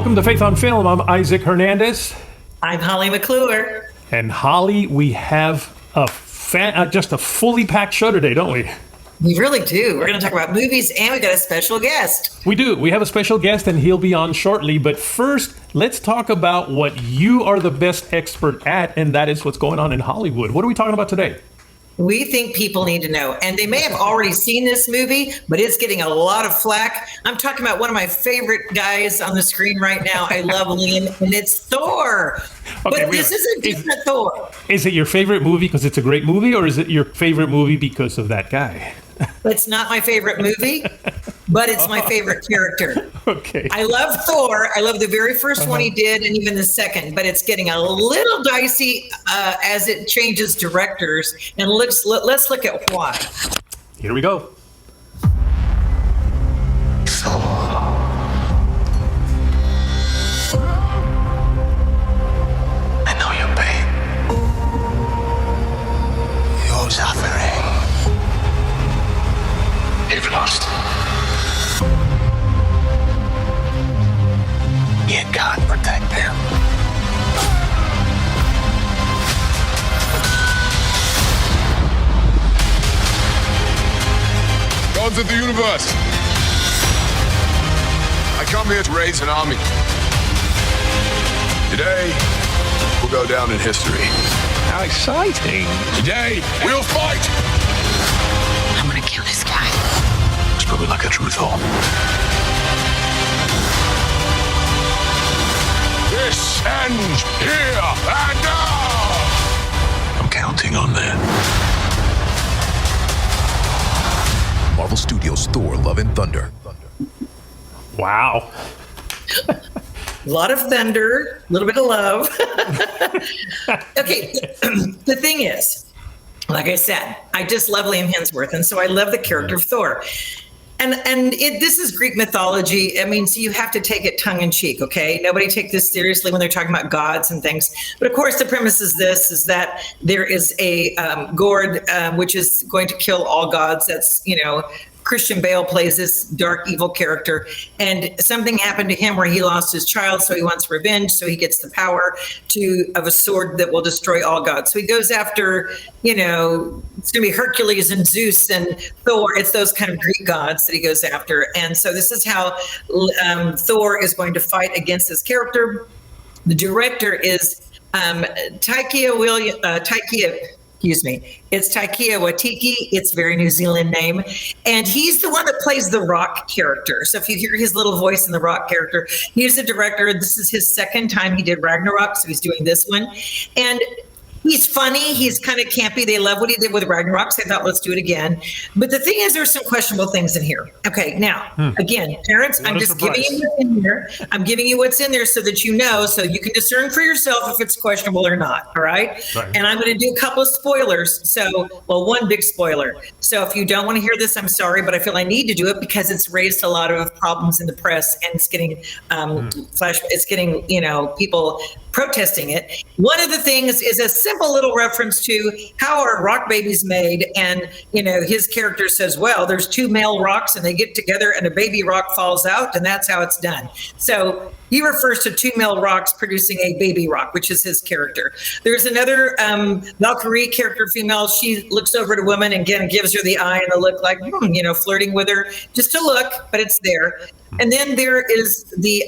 Welcome to Faith on Film. I'm Isaac Hernandez. I'm Holly McClure. And Holly, we have just a fully packed show today, don't we? We really do. We're going to talk about movies, and we got a special guest. We do. We have a special guest, and he'll be on shortly. But first, let's talk about what you are the best expert at, and that is what's going on in Hollywood. What are we talking about today? We think people need to know, and they may have already seen this movie, but it's getting a lot of flack. I'm talking about one of my favorite guys on the screen right now. I love Liam, and it's Thor. Okay, but this is a different Thor. Is it your favorite movie because it's a great movie, or is it your favorite movie because of that guy? It's not my favorite movie, but it's my favorite character. Okay. I love Thor. I love the very first one he did, and even the second, but it's getting a little dicey as it changes directors. And let's look at why. Here we go. I know your pain. Your suffering. You've lost. Yet God protect them. Gods of the universe, I come here to raise an army. Today, we'll go down in history. How exciting. Today, we'll fight! I'm gonna kill this guy. It's probably like a true Thor. This ends here and now! I'm counting on that. Marvel Studios' Thor: Love and Thunder. Wow. A lot of thunder, a little bit of love. Okay, the thing is, like I said, I just love Liam Hemsworth, and so I love the character of Thor. And this is Greek mythology. I mean, so you have to take it tongue in cheek, okay? Nobody take this seriously when they're talking about gods and things. But of course, the premise is that there is a gourd which is going to kill all gods. That's, Christian Bale plays this dark, evil character, and something happened to him where he lost his child, so he wants revenge, so he gets the power of a sword that will destroy all gods. So he goes after, it's going to be Hercules and Zeus and Thor. It's those kind of Greek gods that he goes after. And so this is how Thor is going to fight against this character. The director is It's Taika Waititi. It's a very New Zealand name. And he's the one that plays the Rock character. So if you hear his little voice in the Rock character, he's the director. This is his second time he did Ragnarok, so he's doing this one. And he's funny. He's kind of campy. They love what he did with Ragnarok, so they thought, let's do it again. But the thing is, there's some questionable things in here. Okay, now, again, parents, I'm just giving you what's in here. I'm giving you what's in there so that you know, so you can discern for yourself if it's questionable or not, all right? And I'm going to do a couple of spoilers. So, one big spoiler. So if you don't want to hear this, I'm sorry, but I feel I need to do it because it's raised a lot of problems in the press, and it's getting people protesting it. One of the things is a simple little reference to how are rock babies made, and his character says, well, there's two male rocks and they get together and a baby rock falls out, and that's how it's done. So he refers to two male rocks producing a baby rock, which is his character. There's another Valkyrie character, female. She looks over at a woman and again gives her the eye and the look like, flirting with her, just a look, but it's there. And then there is the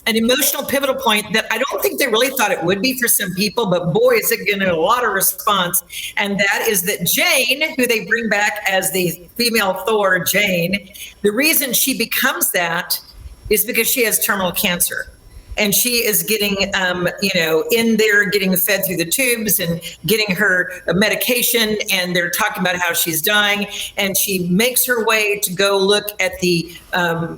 an emotional pivotal point that I don't think they really thought it would be for some people, but boy, is it getting a lot of response. And that is that Jane, who they bring back as the female Thor, Jane, the reason she becomes that is because she has terminal cancer. And she is getting, in there, getting fed through the tubes and getting her medication. And they're talking about how she's dying. And she makes her way to go look at the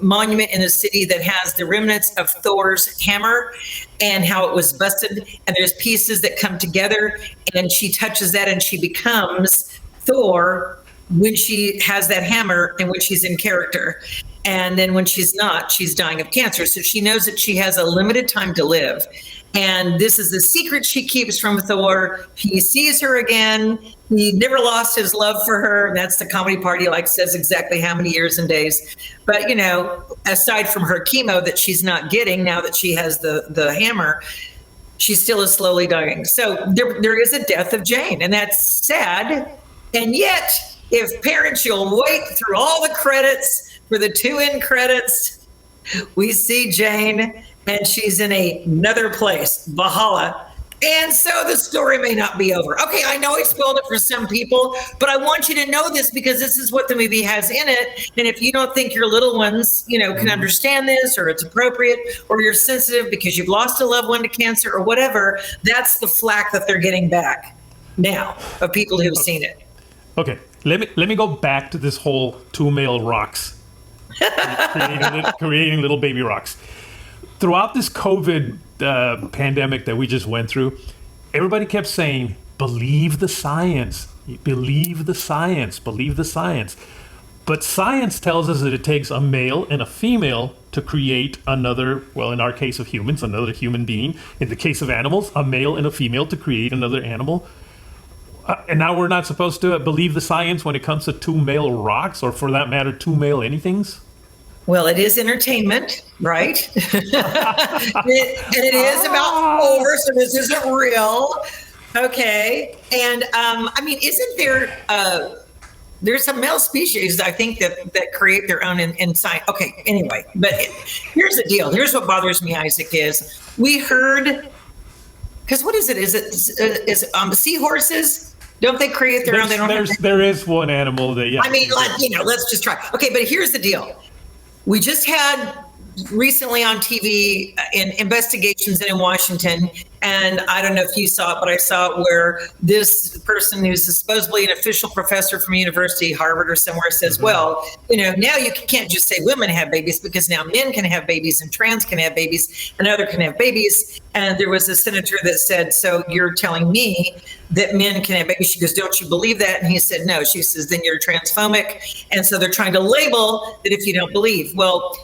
monument in the city that has the remnants of Thor's hammer and how it was busted. And there's pieces that come together. And she touches that and she becomes Thor when she has that hammer and when she's in character. And then when she's not, she's dying of cancer. So she knows that she has a limited time to live. And this is the secret she keeps from Thor. He sees her again. He never lost his love for her. That's the comedy part. He like says exactly how many years and days. But, you know, aside from her chemo that she's not getting now that she has the hammer, she still is slowly dying. So there is a death of Jane, and that's sad. And yet, if parents, you'll wait through all the credits for the 2 end credits, we see Jane, and she's in another place, Valhalla. And so the story may not be over. Okay, I know I spoiled it for some people, but I want you to know this because this is what the movie has in it. And if you don't think your little ones, you know, can understand this, or it's appropriate, or you're sensitive because you've lost a loved one to cancer or whatever, that's the flack that they're getting back now of people who've seen it. Okay, let me go back to this whole 2 male rocks, creating little baby rocks. Throughout this COVID pandemic that we just went through, everybody kept saying, believe the science, believe the science, believe the science. But science tells us that it takes a male and a female to create another, well, in our case of humans, another human being. In the case of animals, a male and a female to create another animal. And now we're not supposed to believe the science when it comes to 2 male rocks, or for that matter, 2 male anythings? Well, it is entertainment, right? and it is about Thor, so this isn't real. Okay. And I mean, isn't there, there's some male species, I think, that create their own in science. Okay, anyway, but here's the deal. Here's what bothers me, Isaac, is we heard, because what is it? Is it seahorses? Don't they create their own? They don't there is one animal that, yeah. I mean, like, you know, let's just try. Okay, but here's the deal. We just had recently on TV in investigations in Washington, and I don't know if you saw it, but I saw it where this person who's supposedly an official professor from University, Harvard or somewhere, says, well, you know, now you can't just say women have babies because now men can have babies and trans can have babies and other can have babies. And there was a senator that said, so you're telling me that men can have babies? She goes, don't you believe that? And he said, no. She says, then you're transphobic. And so they're trying to label that if you don't believe. Well,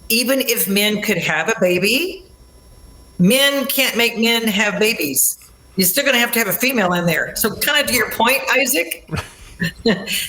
even if men could have a baby, men can't make men have babies. You're still going to have a female in there. So kind of to your point, Isaac.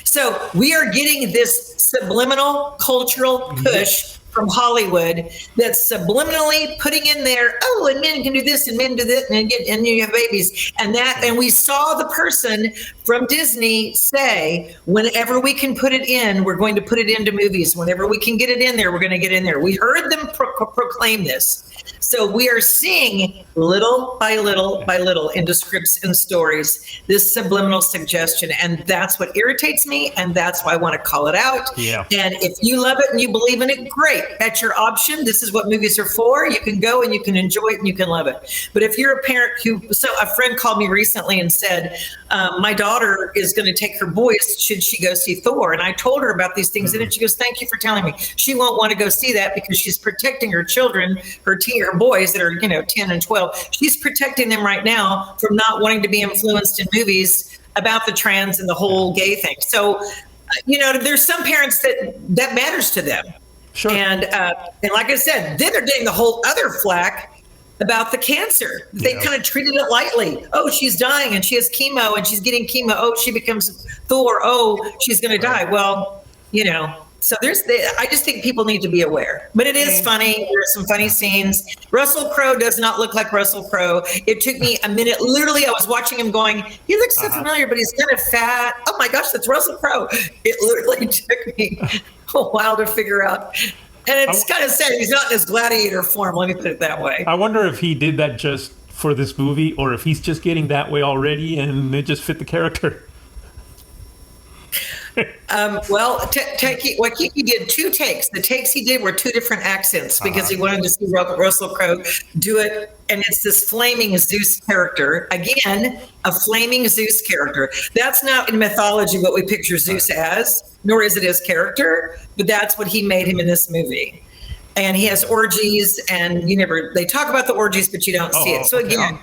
So we are getting this subliminal cultural push from Hollywood that's subliminally putting in there, oh, and men can do this and men do that and you have babies. And we saw the person from Disney say, whenever we can put it in, we're going to put it into movies. Whenever we can get it in there, we're going to get in there. We heard them proclaim this. So we are seeing little by little by little into scripts and stories, this subliminal suggestion. And that's what irritates me. And that's why I want to call it out. Yeah. And if you love it and you believe in it, great. That's your option. This is what movies are for. You can go and you can enjoy it and you can love it. But if you're a parent so a friend called me recently and said, my daughter is going to take her boys, should she go see Thor? And I told her about these things in it. She goes, thank you for telling me. She won't want to go see that because she's protecting her children, her boys that are, 10 and 12. She's protecting them right now from not wanting to be influenced in movies about the trans and the whole gay thing. So, there's some parents that matters to them. Sure. And like I said, then they're getting the whole other flack about the cancer. They kind of treated it lightly. Oh, she's dying and she has chemo and she's getting chemo. Oh, she becomes Thor. Oh, she's going to die. Well, so I just think people need to be aware. But it is funny. There's some funny scenes. Russell Crowe does not look like Russell Crowe. It took me a minute. Literally, I was watching him going, he looks so familiar, but he's kind of fat. Oh my gosh, that's Russell Crowe. It literally took me a while to figure out. And it's kind of sad. He's not in his gladiator form. Let me put it that way. I wonder if he did that just for this movie or if he's just getting that way already and it just fit the character. Waikiki did 2 takes. The takes he did were 2 different accents because he wanted to see Russell Crowe do it. And it's this flaming Zeus character. Again, a flaming Zeus character. That's not in mythology what we picture Zeus as, nor is it his character, but that's what he made him in this movie. And he has orgies, and they talk about the orgies, but you don't see it. So again.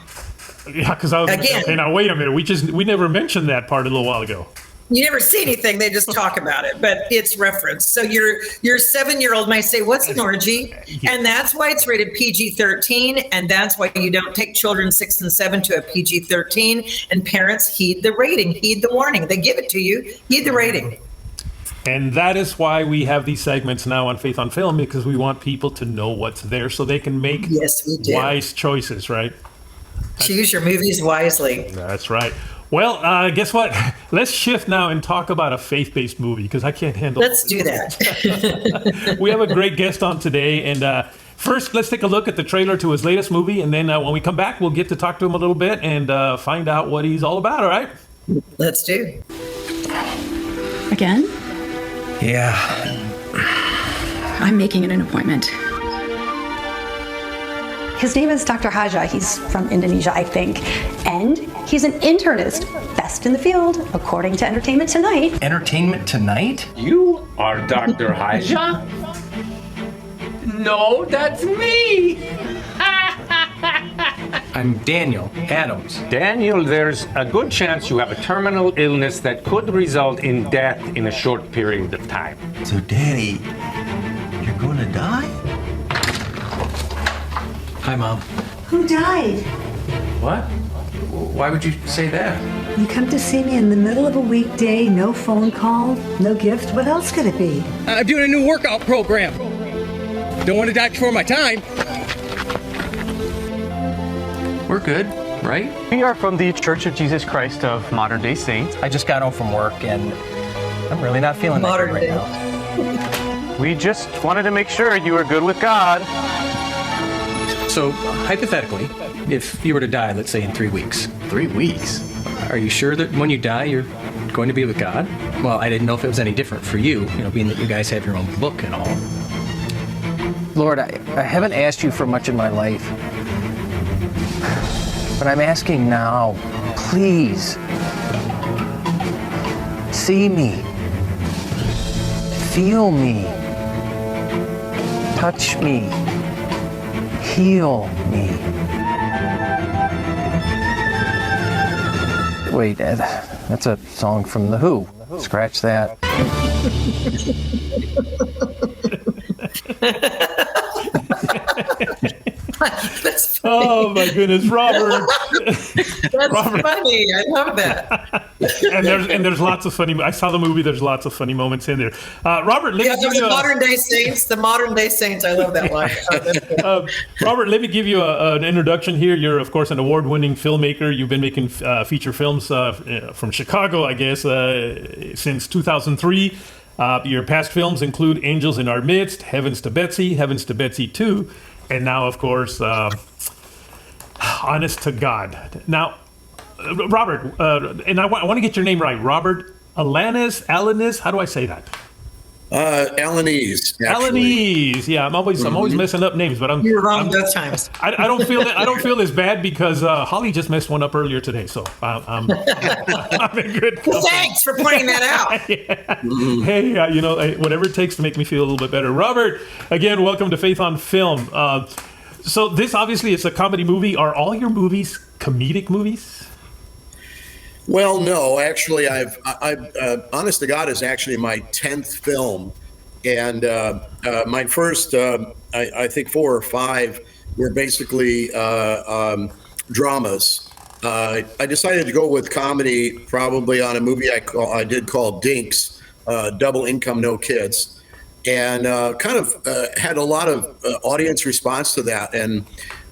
Yeah, because I was okay, now wait a minute. We never mentioned that part a little while ago. You never see anything; they just talk about it, but it's referenced. So your 7-year-old might say, "What's an orgy?" And that's why it's rated PG-13, and that's why you don't take children 6 and 7 to a PG-13. And parents heed the rating, heed the warning. They give it to you. Heed the rating. And that is why we have these segments now on Faith on Film, because we want people to know what's there so they can make wise choices, right? Choose your movies wisely. That's right. Well, guess what? Let's shift now and talk about a faith-based movie, because I can't handle Let's do that. We have a great guest on today. And first, let's take a look at the trailer to his latest movie. And then when we come back, we'll get to talk to him a little bit and find out what he's all about, all right? Let's do. Again? Yeah. I'm making an appointment. His name is Dr. Haja. He's from Indonesia, I think. And he's an internist, best in the field, according to Entertainment Tonight. Entertainment Tonight? You are Dr. Haja? No, that's me! I'm Daniel Adams. Daniel, there's a good chance you have a terminal illness that could result in death in a short period of time. So, Danny, you're going to die? Hi, Mom. Who died? What? Why would you say that? You come to see me in the middle of a weekday, no phone call, no gift. What else could it be? I'm doing a new workout program. Don't want to die before my time. We're good, right? We are from the Church of Jesus Christ of Modern-Day Saints. I just got home from work and I'm really not feeling that good right now. We just wanted to make sure you were good with God. So, hypothetically, if you were to die, let's say in 3 weeks. 3 weeks? Are you sure that when you die, you're going to be with God? Well, I didn't know if it was any different for you, being that you guys have your own book and all. Lord, I haven't asked you for much in my life. But I'm asking now, please, see me, feel me, touch me, heal me. Wait, that's a song from The Who. Scratch that. That's funny. Oh my goodness, Robert! That's Robert. funny. I love that. and there's lots of funny. I saw the movie. There's lots of funny moments in there. Robert, let me give you the modern day saints. The modern day saints. I love that line. Robert, let me give you an introduction here. You're of course an award-winning filmmaker. You've been making feature films from Chicago, I guess, since 2003. Your past films include Angels in Our Midst, Heavens to Betsy 2. And now, of course, Honest to God. Now, Robert, and I want to get your name right. Robert Alaniz. How do I say that? Alaniz. Alaniz. Yeah, I'm always messing up names, but you're wrong both times. I don't feel as bad because Holly just messed one up earlier today, so I'm in good company. Well, thanks for pointing that out. Yeah. Hey, whatever it takes to make me feel a little bit better. Robert, again, welcome to Faith on Film. So this obviously is a comedy movie. Are all your movies comedic movies? Well, no, actually, I've Honest to God is actually my 10th film, and my first, I think 4 or 5 were basically dramas. I decided to go with comedy probably on a movie I did called Dinks, Double Income, No Kids, and kind of had a lot of audience response to that. And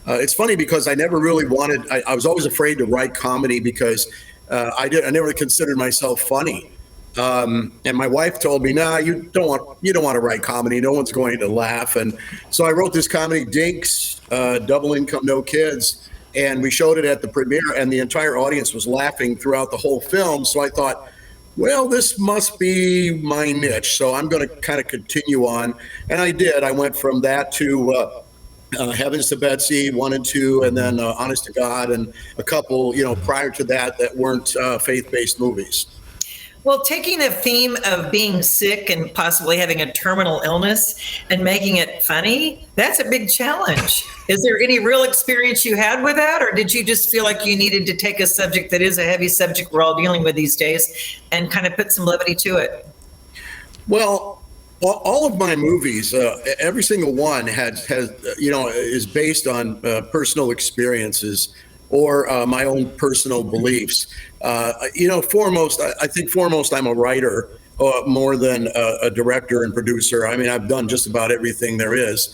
it's funny because I never really wanted. I was always afraid to write comedy because. I never considered myself funny, and my wife told me, "Nah, you don't want to write comedy. No one's going to laugh." And so I wrote this comedy, Dinks, Double Income, No Kids, and we showed it at the premiere, and the entire audience was laughing throughout the whole film. So I thought, well, this must be my niche. So I'm going to kind of continue on, and I did. I went from that to. Heavens to Betsy 1 and 2, and then Honest to God, and a couple, prior to that weren't faith-based movies. Well, taking the theme of being sick and possibly having a terminal illness and making it funny, that's a big challenge. Is there any real experience you had with that, or did you just feel like you needed to take a subject that is a heavy subject we're all dealing with these days and kind of put some levity to it? Well, all of my movies, every single one is based on personal experiences or my own personal beliefs. Foremost, I think I'm a writer more than a director and producer. I mean, I've done just about everything there is,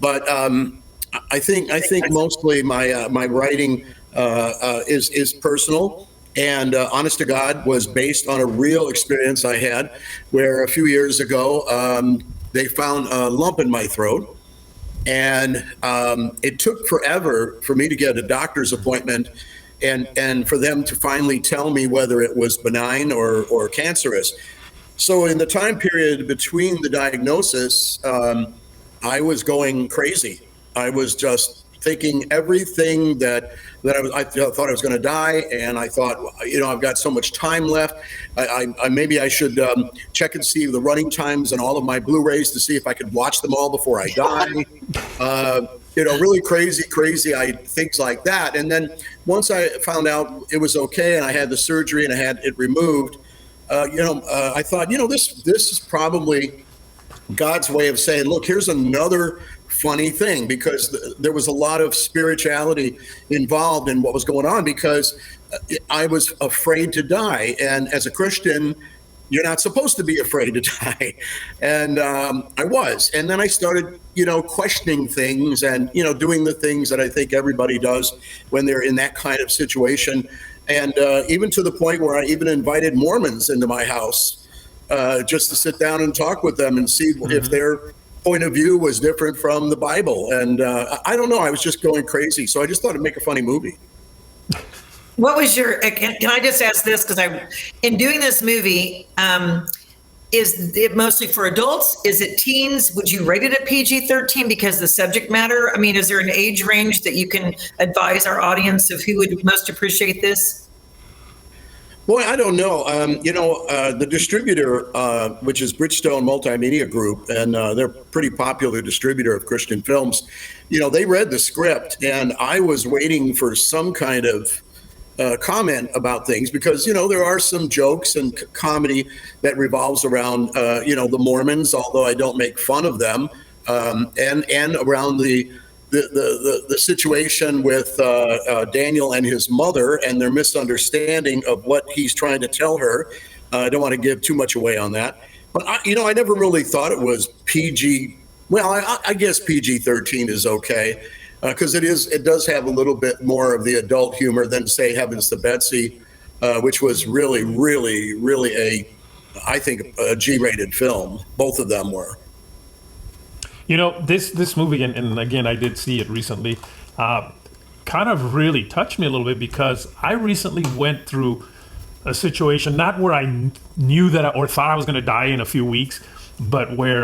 but I think mostly my writing is personal. And honest to God, was based on a real experience I had where a few years ago, they found a lump in my throat. And it took forever for me to get a doctor's appointment and for them to finally tell me whether it was benign or cancerous. So in the time period between the diagnosis, I was going crazy. I was just thinking everything that I thought I was going to die, and I thought, I've got so much time left. Maybe I should check and see the running times and all of my Blu-rays to see if I could watch them all before I die. Really crazy things like that. And then once I found out it was okay and I had the surgery and I had it removed, I thought, this is probably God's way of saying, look, here's another funny thing, because there was a lot of spirituality involved in what was going on, because I was afraid to die. And as a Christian, you're not supposed to be afraid to die. And I was. And then I started, questioning things and, doing the things that I think everybody does when they're in that kind of situation. And even to the point where I even invited Mormons into my house just to sit down and talk with them and see if their point of view was different from the Bible. And I don't know, I was just going crazy. So I just thought I'd make a funny movie. What was can I just ask this? Because in doing this movie, is it mostly for adults? Is it teens? Would you rate it a PG-13 because the subject matter? I mean, is there an age range that you can advise our audience of who would most appreciate this? Boy, I don't know. The distributor, which is Bridgestone Multimedia Group, and they're a pretty popular distributor of Christian films, they read the script, and I was waiting for some kind of comment about things, because, there are some jokes and comedy that revolves around, the Mormons, although I don't make fun of them, and around the situation with Daniel and his mother and their misunderstanding of what he's trying to tell her. I don't want to give too much away on that, but I never really thought it was PG. Well, I guess PG-13 is okay, because it does have a little bit more of the adult humor than, say, Heavens to Betsy, which was really, really, really I think a G-rated film. Both of them were. This movie, and again, I did see it recently, kind of really touched me a little bit, because I recently went through a situation, not where I knew that or thought I was going to die in a few weeks, but where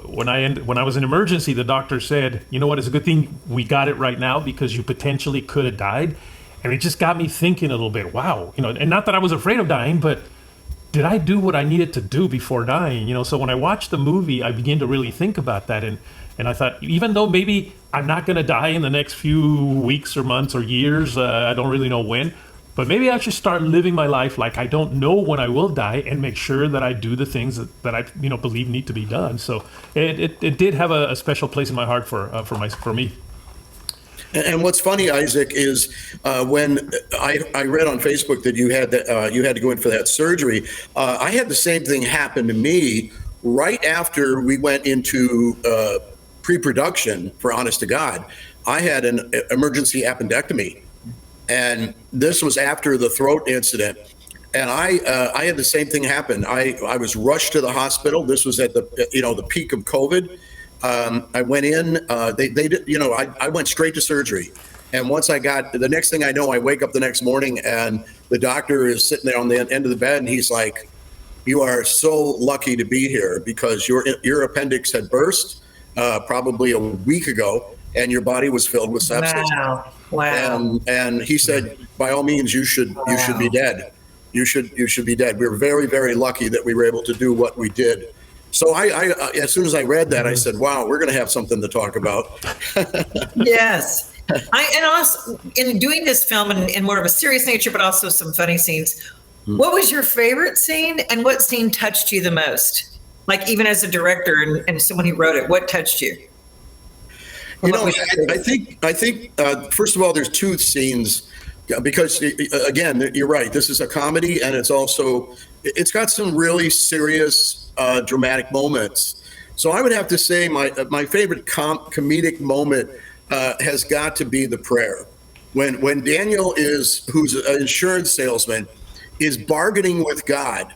when I was in emergency, the doctor said, you know what, it's a good thing we got it right now, because you potentially could have died. And it just got me thinking a little bit, wow, and not that I was afraid of dying, but did I do what I needed to do before dying? So when I watched the movie, I began to really think about that. And I thought, even though maybe I'm not going to die in the next few weeks or months or years, I don't really know when, but maybe I should start living my life like I don't know when I will die, and make sure that I do the things that I believe need to be done. So it did have a special place in my heart for me. And what's funny, Isaac, is when I read on Facebook that you had to go in for that surgery, I had the same thing happen to me right after we went into pre-production for Honest to God. I had an emergency appendectomy, and this was after the throat incident. And I had the same thing happen. I was rushed to the hospital. This was at the peak of COVID. I went in, they did, I went straight to surgery. And once the next thing I know, I wake up the next morning and the doctor is sitting there on the end of the bed, and he's like, you are so lucky to be here, because your appendix had burst probably a week ago, and your body was filled with sepsis. Wow. And he said, by all means, you should be dead. you should be dead. We were very, very lucky that we were able to do what we did. So I as soon as I read that, I said, wow, we're going to have something to talk about. Yes. And also in doing this film in more of a serious nature, but also some funny scenes, what was your favorite scene and what scene touched you the most? Like even as a director and someone who wrote it, what touched you? I think first of all, there's two scenes because again, you're right. This is a comedy and it's got some really serious dramatic moments. So I would have to say my favorite comedic moment has got to be the prayer. When Daniel who's an insurance salesman, is bargaining with God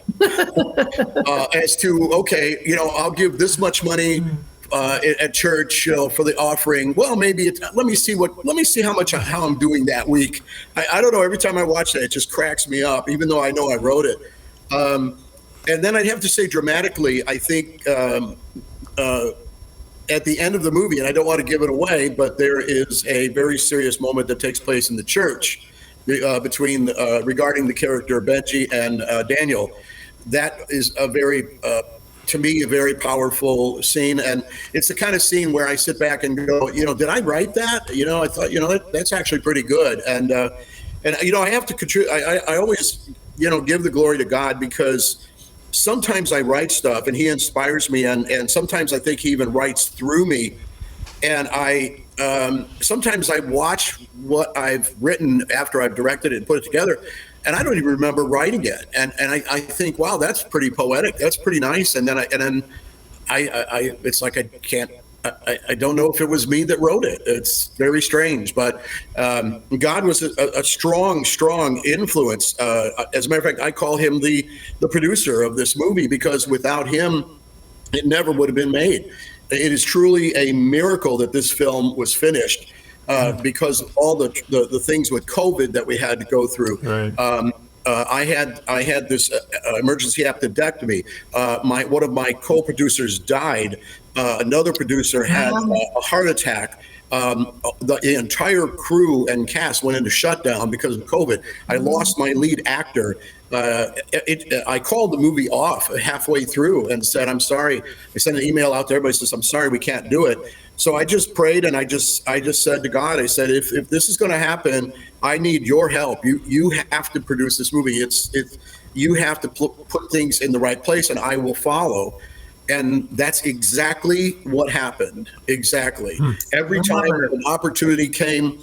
as to, okay, I'll give this much money at church for the offering. Well, maybe let me see how I'm doing that week. I don't know. Every time I watch that, it just cracks me up, even though I know I wrote it. And then I'd have to say dramatically, I think at the end of the movie, and I don't want to give it away, but there is a very serious moment that takes place in the church regarding the character Benji and Daniel. That is to me, a very powerful scene. And it's the kind of scene where I sit back and go, did I write that? I thought, that's actually pretty good. And I have to contribute. I always, give the glory to God, because sometimes I write stuff and he inspires me. And sometimes I think he even writes through me. And sometimes I watch what I've written after I've directed it and put it together, and I don't even remember writing it. And I think, wow, that's pretty poetic. That's pretty nice. And then I it's like I don't know if it was me that wrote it. It's very strange, but God was a strong influence. As a matter of fact, I call him the producer of this movie, because without him, it never would have been made. It is truly a miracle that this film was finished because of all the things with COVID that we had to go through. Right. I had this emergency appendectomy. One of my co-producers died. Another producer had a heart attack. The entire crew and cast went into shutdown because of COVID. I lost my lead actor. I called the movie off halfway through and said, I'm sorry. I sent an email out to everybody, says, I'm sorry, we can't do it. So I just prayed, and I just said to God, I said, if this is going to happen, I need your help. You have to produce this movie. You have to put things in the right place, and I will follow. And that's exactly what happened. Exactly. Every time an opportunity came,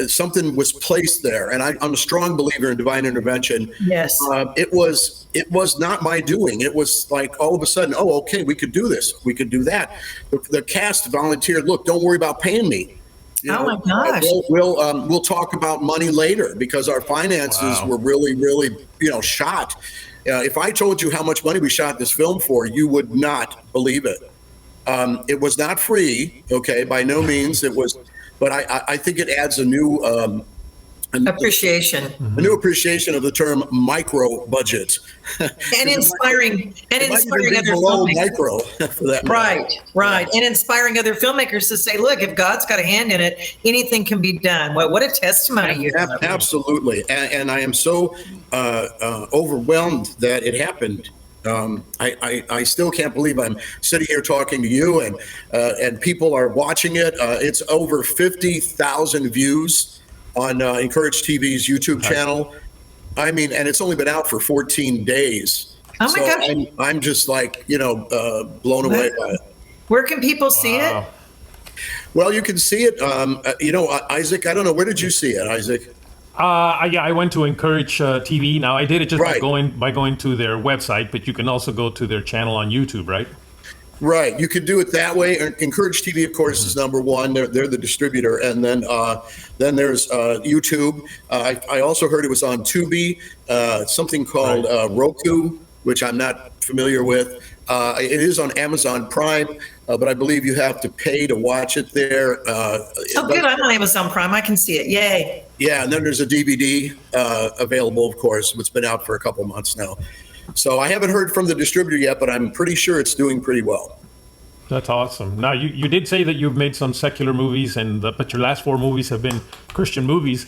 something was placed there. And I'm a strong believer in divine intervention. Yes. It was not my doing. It was like all of a sudden, oh, okay, we could do this. We could do that. The cast volunteered, look, don't worry about paying me. My gosh. We'll talk about money later, because our finances were really, really, shot. If I told you how much money we shot this film for, you would not believe it. It was not free, okay, by no means. It was, but I think it adds a new appreciation. A new appreciation of the term micro budget. And inspiring other filmmakers. Micro for that. Right. And inspiring other filmmakers to say, look, if God's got a hand in it, anything can be done. Well, what a testimony you have. Absolutely. And I am so overwhelmed that it happened. I still can't believe I'm sitting here talking to you, and people are watching it. It's over 50,000 views on Encourage TV's YouTube channel. I mean, and it's only been out for 14 days. Oh my gosh. I'm just like, blown away by it. Where can people see it? Well, you can see it. Isaac, I don't know. Where did you see it, Isaac? I went to Encourage TV. Now, I did it just by going to their website, but you can also go to their channel on YouTube, right? Right. You could do it that way. Encourage TV, of course, is number one. They're the distributor. And then there's YouTube. I also heard it was on Tubi, something called Roku, which I'm not familiar with. It is on Amazon Prime, but I believe you have to pay to watch it there. Good. I'm on Amazon Prime. I can see it. Yay. Yeah. And then there's a DVD available, of course. It's been out for a couple months now. So I haven't heard from the distributor yet, but I'm pretty sure it's doing pretty well. That's awesome. Now, you did say that you've made some secular movies, but your last 4 movies have been Christian movies.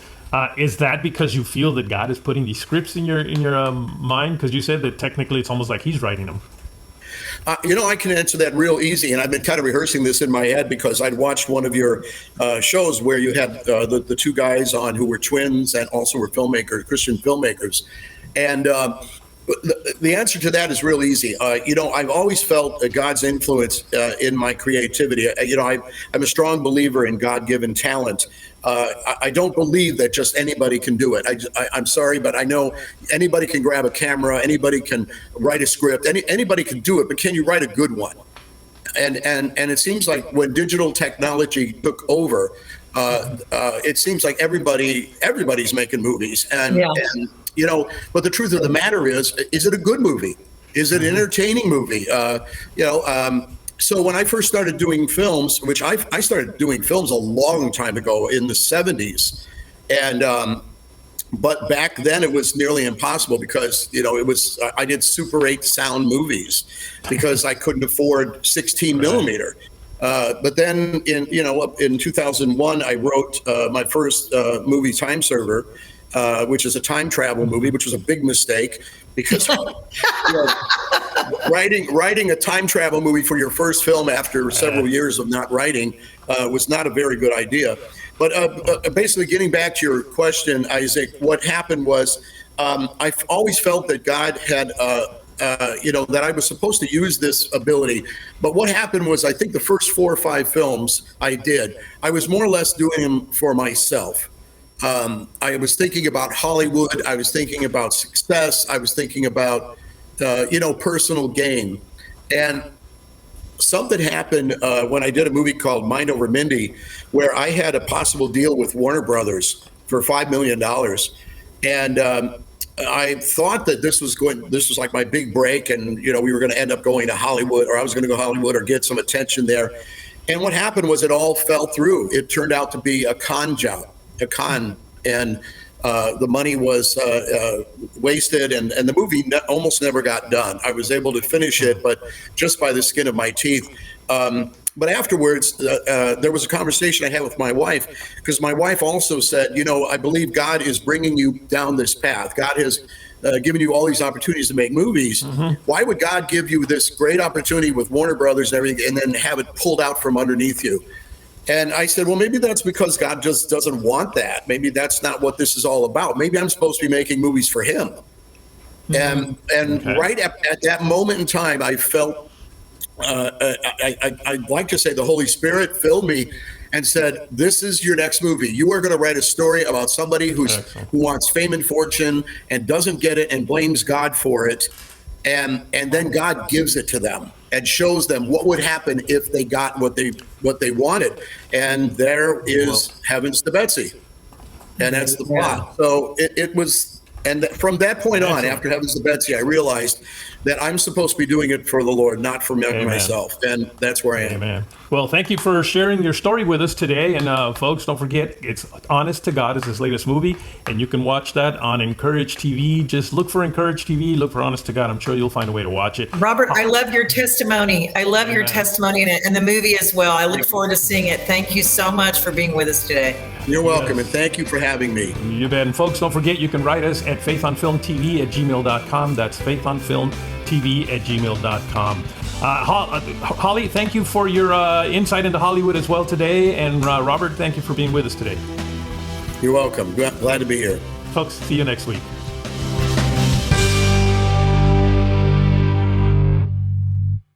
Is that because you feel that God is putting these scripts in your mind? Because you said that technically it's almost like He's writing them. I can answer that real easy, and I've been kind of rehearsing this in my head because I'd watched one of your shows where you had the two guys on who were twins and also were Christian filmmakers, and the answer to that is real easy. I've always felt God's influence in my creativity. I'm a strong believer in God-given talent. I don't believe that just anybody can do it. I'm sorry, but I know anybody can grab a camera, anybody can write a script, anybody can do it, but can you write a good one? And it seems like when digital technology took over, it seems like everybody's making movies. But the truth of the matter is it a good movie? Is it an entertaining movie? So when I first started doing films, which I started doing films a long time ago in the 70s, but back then it was nearly impossible because I did Super 8 sound movies because I couldn't afford 16 millimeter. But then in 2001 I wrote my first movie, Time Server, which is a time travel movie, which was a big mistake because writing a time travel movie for your first film after several years of not writing was not a very good idea. But basically, getting back to your question, Isaac, what happened was I've always felt that God had, that I was supposed to use this ability. But what happened was I think the first 4 or 5 films I did, I was more or less doing them for myself. I was thinking about Hollywood. I was thinking about success. I was thinking about, personal gain. And something happened when I did a movie called Mind Over Mindy, where I had a possible deal with Warner Brothers for $5 million. And I thought that this was like my big break. And, we were going to end up going to Hollywood, or I was going to go to Hollywood or get some attention there. And what happened was it all fell through. It turned out to be a con job. And the money was wasted, and the movie almost never got done. I was able to finish it, but just by the skin of my teeth. But afterwards, there was a conversation I had with my wife, because my wife also said, I believe God is bringing you down this path. God has given you all these opportunities to make movies. Mm-hmm. Why would God give you this great opportunity with Warner Brothers and everything, and then have it pulled out from underneath you? And I said, well, maybe that's because God just doesn't want that. Maybe that's not what this is all about. Maybe I'm supposed to be making movies for Him. Mm-hmm. And right at that moment in time, I felt, I'd like to say the Holy Spirit filled me and said, this is your next movie. You are going to write a story about somebody who wants fame and fortune and doesn't get it and blames God for it. And then God gives it to them and shows them what would happen if they got what they wanted. And there is Heavens to Betsy. And that's the plot. So it was, and from that point on, after Heavens to Betsy, I realized that I'm supposed to be doing it for the Lord, not for myself. And that's where I am. Amen. Well, thank you for sharing your story with us today. And folks, don't forget, it's Honest to God is his latest movie. And you can watch that on Encourage TV. Just look for Encourage TV, look for Honest to God. I'm sure you'll find a way to watch it. Robert, I love your testimony. I love your testimony and the movie as well. I look forward to seeing it. Thank you so much for being with us today. You're welcome, and thank you for having me. You bet. And folks, don't forget, you can write us at faithonfilmtv@gmail.com. That's faithonfilmtv@gmail.com. Holly, thank you for your insight into Hollywood as well today. And Robert, thank you for being with us today. You're welcome. Glad to be here. Folks, see you next week.